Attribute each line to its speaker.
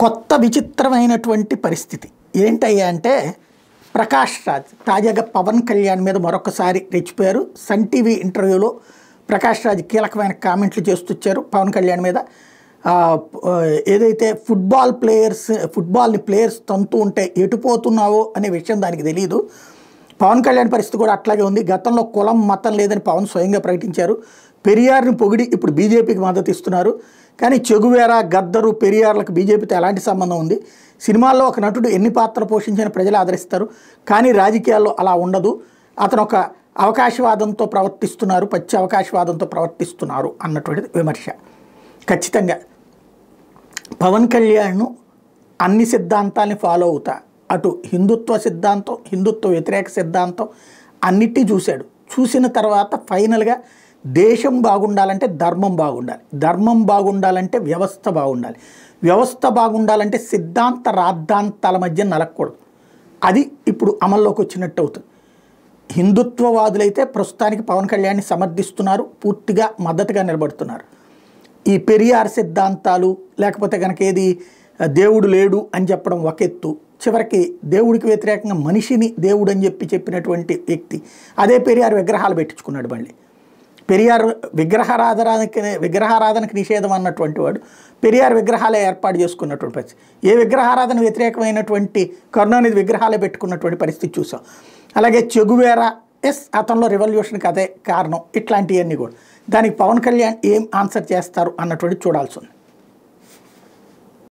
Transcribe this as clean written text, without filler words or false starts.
Speaker 1: కొత్త విచిత్రమైనటువంటి పరిస్థితి ఏంటయ్యా అంటే ప్రకాష్ రాజ్ తాజాగా పవన్ కళ్యాణ్ మీద మరొకసారి రెచ్చిపోయారు. సన్ టీవీ ఇంటర్వ్యూలో ప్రకాష్ రాజ్ కీలకమైన కామెంట్లు చేస్తూచ్చారు పవన్ కళ్యాణ్ మీద. ఏదైతే ఫుట్బాల్ని ప్లేయర్స్ తంతూ ఉంటే ఎటుపోతున్నావో అనే విషయం దానికి తెలియదు. పవన్ కళ్యాణ్ పరిస్థితి కూడా అట్లాగే ఉంది. గతంలో కులం మతం లేదని పవన్ స్వయంగా ప్రకటించారు. పెరియార్ని పొగిడి ఇప్పుడు బీజేపీకి మద్దతు ఇస్తున్నారు. కానీ చెగువేరా, గద్దరు, పెరియార్లకు బీజేపీతో ఎలాంటి సంబంధం ఉంది? సినిమాల్లో ఒక నటుడు ఎన్ని పాత్రలు పోషించిన ప్రజలు ఆదరిస్తారు, కానీ రాజకీయాల్లో అలా ఉండదు. అతను ఒక అవకాశవాదంతో ప్రవర్తిస్తున్నారు, పచ్చి అవకాశవాదంతో ప్రవర్తిస్తున్నారు అన్నటువంటిది విమర్శ. ఖచ్చితంగా పవన్ కళ్యాణ్ అన్ని సిద్ధాంతాలని ఫాలో అవుతా, అటు హిందుత్వ సిద్ధాంతం, హిందుత్వ వ్యతిరేక సిద్ధాంతం అన్నిటినీ చూశాడు. చూసిన తర్వాత ఫైనల్గా దేశం బాగుండాలంటే ధర్మం బాగుండాలి, ధర్మం బాగుండాలంటే వ్యవస్థ బాగుండాలి, వ్యవస్థ బాగుండాలంటే సిద్ధాంత రాద్ధాంతాల మధ్య నలగకూడదు. అది ఇప్పుడు అమల్లోకి వచ్చినట్టు అవుతుంది. హిందుత్వవాదులైతే ప్రస్తుతానికి పవన్ కళ్యాణ్ని సమర్థిస్తున్నారు, పూర్తిగా మద్దతుగా నిలబడుతున్నారు. ఈ పెరియార్ సిద్ధాంతాలు లేకపోతే కనుక ఏది దేవుడు లేడు అని చెప్పడం ఒక ఎత్తు, చివరికి దేవుడికి వ్యతిరేకంగా మనిషిని దేవుడు అని చెప్పినటువంటి వ్యక్తి అదే పెరియార్ విగ్రహాలు పెట్టించుకున్నాడు. మళ్ళీ పెరియార్ విగ్రహారాధనకి నిషేధం అన్నటువంటి వాడు పెరియార్ విగ్రహాలే ఏర్పాటు చేసుకున్నటువంటి పరిస్థితి. ఏ విగ్రహారాధన వ్యతిరేకమైనటువంటి కరుణానిధి విగ్రహాలే పెట్టుకున్నటువంటి పరిస్థితి చూసాం. అలాగే చెగువేరా, అతనిలో రెవల్యూషన్కి అదే కారణం. ఇట్లాంటివన్నీ కూడా దానికి పవన్ కళ్యాణ్ ఏం ఆన్సర్ చేస్తారు అన్నటువంటి చూడాల్సి ఉంది.